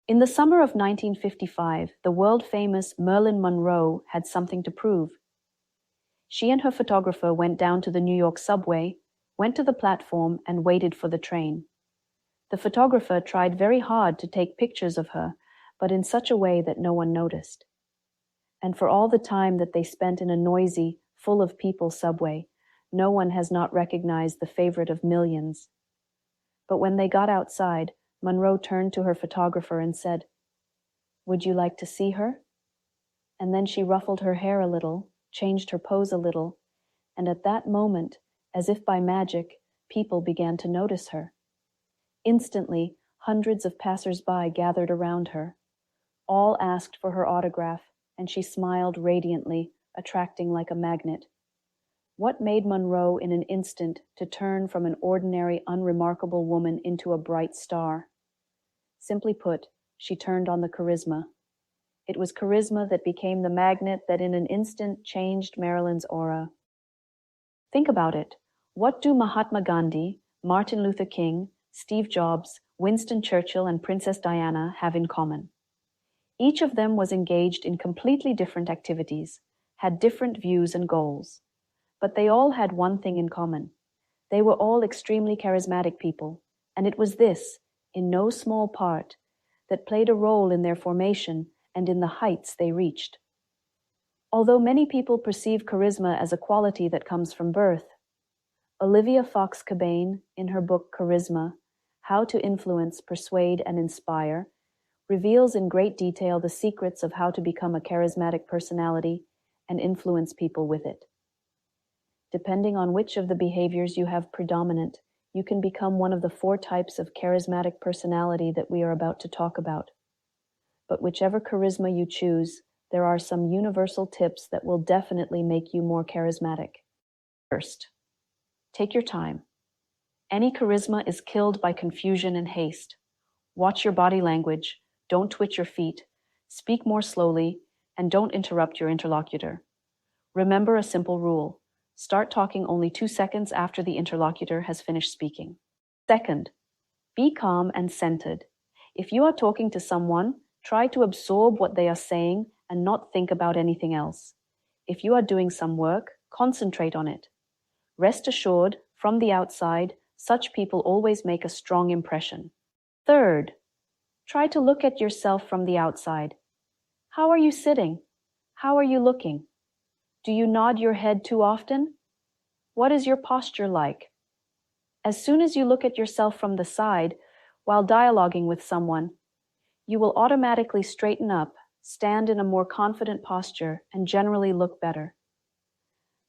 In the summer of 1955, the world-famous Marilyn Monroe had something to prove. She and her photographer went down to the New York subway, went to the platform, and waited for the train. The photographer tried very hard to take pictures of her, but in such a way that no one noticed. And for all the time that they spent in a noisy, full of people subway, no one has not recognized the favorite of millions. But when they got outside, Monroe turned to her photographer and said, "Would you like to see her?" And then she ruffled her hair a little, changed her pose a little, and at that moment, as if by magic, people began to notice her. Instantly, hundreds of passers-by gathered around her. All asked for her autograph, and she smiled radiantly, attracting like a magnet. What made Monroe in an instant to turn from an ordinary, unremarkable woman into a bright star? Simply put, she turned on the charisma. It was charisma that became the magnet that in an instant changed Marilyn's aura. Think about it. What do Mahatma Gandhi, Martin Luther King, Steve Jobs, Winston Churchill, and Princess Diana have in common? Each of them was engaged in completely different activities, had different views and goals. But they all had one thing in common. They were all extremely charismatic people, and it was this, in no small part, that played a role in their formation and in the heights they reached. Although many people perceive charisma as a quality that comes from birth, Olivia Fox Cabane, in her book Charisma, How to Influence, Persuade, and Inspire, reveals in great detail the secrets of how to become a charismatic personality and influence people with it. Depending on which of the behaviors you have predominant, you can become one of the 4 types of charismatic personality that we are about to talk about. But whichever charisma you choose, there are some universal tips that will definitely make you more charismatic. First, take your time. Any charisma is killed by confusion and haste. Watch your body language, don't twitch your feet, speak more slowly, and don't interrupt your interlocutor. Remember a simple rule. Start talking only 2 seconds after the interlocutor has finished speaking. Second, be calm and centered. If you are talking to someone, try to absorb what they are saying and not think about anything else. If you are doing some work, concentrate on it. Rest assured, from the outside, such people always make a strong impression. Third, try to look at yourself from the outside. How are you sitting? How are you looking? Do you nod your head too often? What is your posture like? As soon as you look at yourself from the side, while dialoguing with someone, you will automatically straighten up, stand in a more confident posture, and generally look better.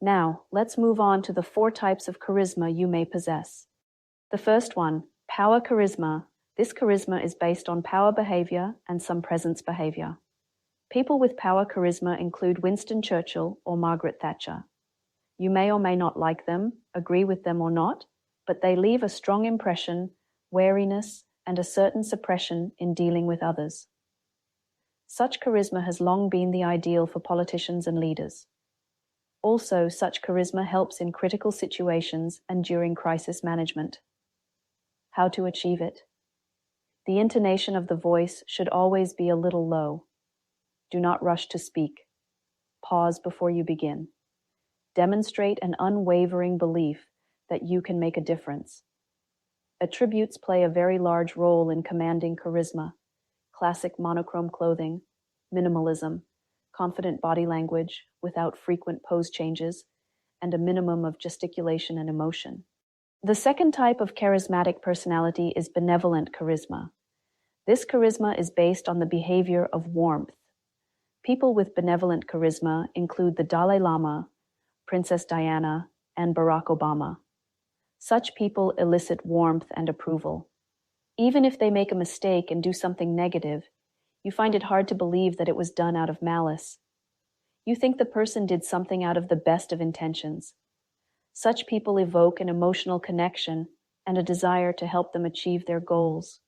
Now, let's move on to the 4 types of charisma you may possess. The first one, power charisma. This charisma is based on power behavior and some presence behavior. People with power charisma include Winston Churchill or Margaret Thatcher. You may or may not like them, agree with them or not, but they leave a strong impression, wariness, and a certain suppression in dealing with others. Such charisma has long been the ideal for politicians and leaders. Also, such charisma helps in critical situations and during crisis management. How to achieve it? The intonation of the voice should always be a little low. Do not rush to speak. Pause before you begin. Demonstrate an unwavering belief that you can make a difference. Attributes play a very large role in commanding charisma. Classic monochrome clothing, minimalism, confident body language without frequent pose changes, and a minimum of gesticulation and emotion. The second type of charismatic personality is benevolent charisma. This charisma is based on the behavior of warmth. People with benevolent charisma include the Dalai Lama, Princess Diana, and Barack Obama. Such people elicit warmth and approval. Even if they make a mistake and do something negative, you find it hard to believe that it was done out of malice. You think the person did something out of the best of intentions. Such people evoke an emotional connection and a desire to help them achieve their goals.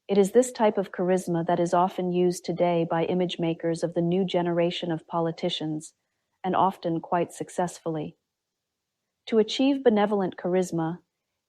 It is this type of charisma that is often used today by image makers of the new generation of politicians, and often quite successfully. To achieve benevolent charisma,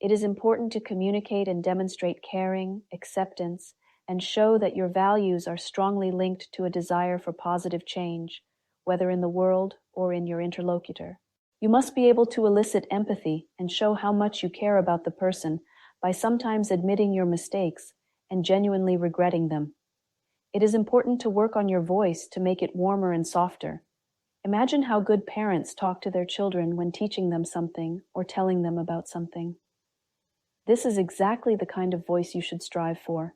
it is important to communicate and demonstrate caring, acceptance, and show that your values are strongly linked to a desire for positive change, whether in the world or in your interlocutor. You must be able to elicit empathy and show how much you care about the person by sometimes admitting your mistakes and genuinely regretting them. It is important to work on your voice to make it warmer and softer. Imagine how good parents talk to their children when teaching them something or telling them about something. This is exactly the kind of voice you should strive for.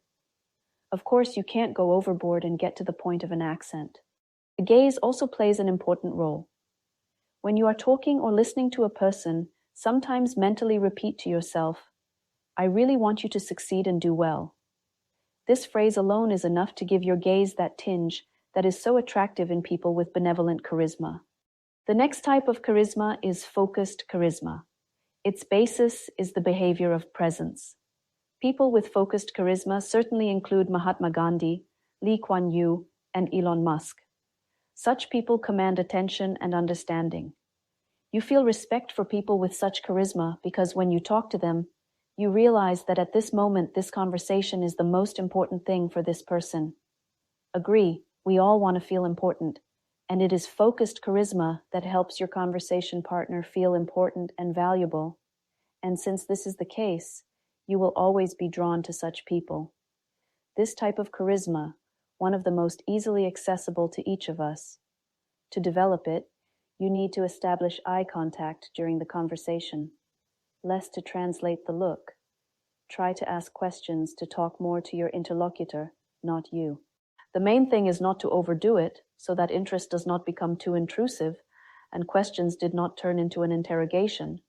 Of course, you can't go overboard and get to the point of an accent. The gaze also plays an important role. When you are talking or listening to a person, sometimes mentally repeat to yourself, "I really want you to succeed and do well." This phrase alone is enough to give your gaze that tinge that is so attractive in people with benevolent charisma. The next type of charisma is focused charisma. Its basis is the behavior of presence. People with focused charisma certainly include Mahatma Gandhi, Lee Kuan Yew, and Elon Musk. Such people command attention and understanding. You feel respect for people with such charisma because when you talk to them, you realize that at this moment this conversation is the most important thing for this person. Agree, we all want to feel important, and it is focused charisma that helps your conversation partner feel important and valuable. And since this is the case, you will always be drawn to such people. This type of charisma, one of the most easily accessible to each of us. To develop it, you need to establish eye contact during the conversation. Less to translate the look. Try to ask questions to talk more to your interlocutor, not you. The main thing is not to overdo it, so that interest does not become too intrusive and questions did not turn into an interrogation.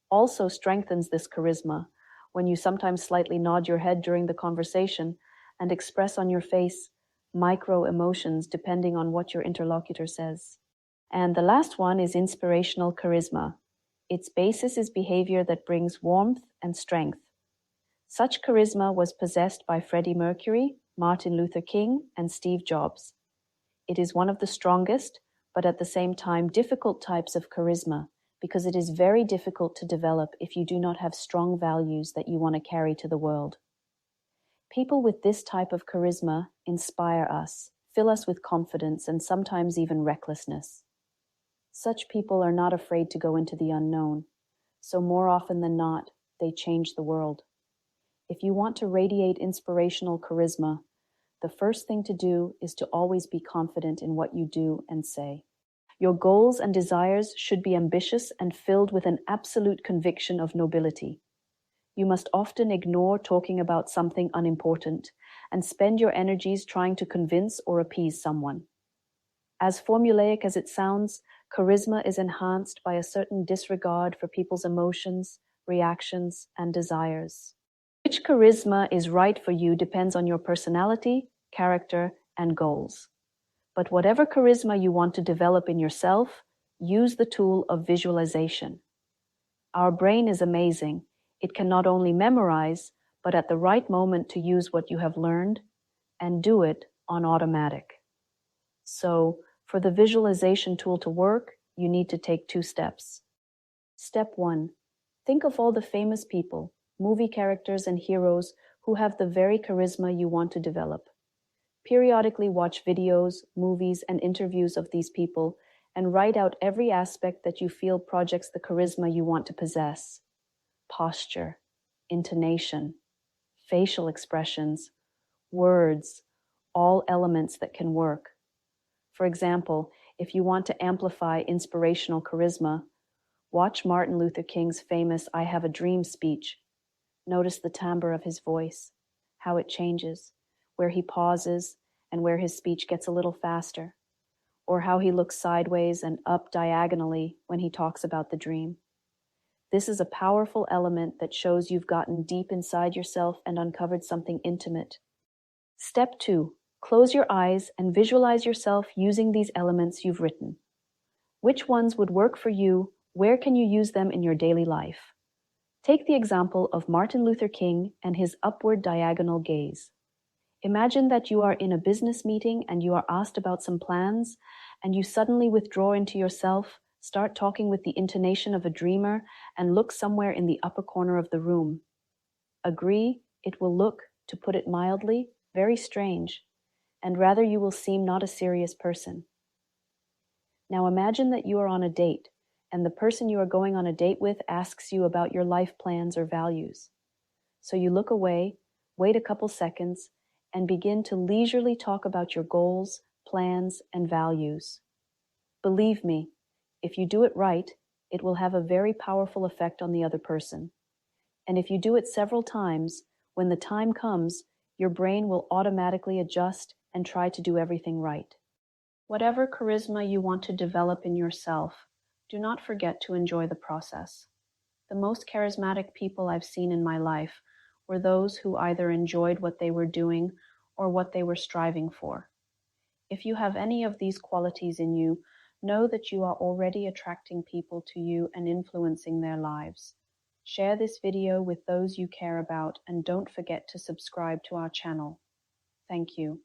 Also strengthens this charisma when you sometimes slightly nod your head during the conversation and express on your face micro emotions depending on what your interlocutor says. And the last one is inspirational charisma. Its basis is behavior that brings warmth and strength. Such charisma was possessed by Freddie Mercury, Martin Luther King, and Steve Jobs. It is one of the strongest, but at the same time difficult types of charisma, because it is very difficult to develop if you do not have strong values that you want to carry to the world. People with this type of charisma inspire us, fill us with confidence, and sometimes even recklessness. Such people are not afraid to go into the unknown, so more often than not, they change the world. If you want to radiate inspirational charisma, the first thing to do is to always be confident in what you do and say. Your goals and desires should be ambitious and filled with an absolute conviction of nobility. You must often ignore talking about something unimportant and spend your energies trying to convince or appease someone. As formulaic as it sounds, charisma is enhanced by a certain disregard for people's emotions, reactions, and desires. Which charisma is right for you depends on your personality, character, and goals. But whatever charisma you want to develop in yourself, use the tool of visualization. Our brain is amazing. It can not only memorize, but at the right moment to use what you have learned and do it on automatic. So, for the visualization tool to work, you need to take 2 steps. Step 1. Think of all the famous people, movie characters and heroes who have the very charisma you want to develop. Periodically watch videos, movies, and interviews of these people and write out every aspect that you feel projects the charisma you want to possess. Posture, intonation, facial expressions, words, all elements that can work. For example, if you want to amplify inspirational charisma, watch Martin Luther King's famous "I Have a Dream" speech. Notice the timbre of his voice, how it changes, where he pauses and where his speech gets a little faster, or how he looks sideways and up diagonally when he talks about the dream. This is a powerful element that shows you've gotten deep inside yourself and uncovered something intimate. Step 2. Close your eyes and visualize yourself using these elements you've written. Which ones would work for you? Where can you use them in your daily life? Take the example of Martin Luther King and his upward diagonal gaze. Imagine that you are in a business meeting and you are asked about some plans, and you suddenly withdraw into yourself, start talking with the intonation of a dreamer, and look somewhere in the upper corner of the room. Agree, it will look, to put it mildly, Very strange, and rather you will seem not a serious person. Now imagine that you are on a date, and the person you are going on a date with asks you about your life plans or values. So you look away, wait a couple seconds, and begin to leisurely talk about your goals, plans, and values. Believe me, if you do it right, it will have a very powerful effect on the other person. And if you do it several times, when the time comes, your brain will automatically adjust and try to do everything right. Whatever charisma you want to develop in yourself, do not forget to enjoy the process. The most charismatic people I've seen in my life were those who either enjoyed what they were doing or what they were striving for. If you have any of these qualities in you, know that you are already attracting people to you and influencing their lives. Share this video with those you care about and don't forget to subscribe to our channel. Thank you.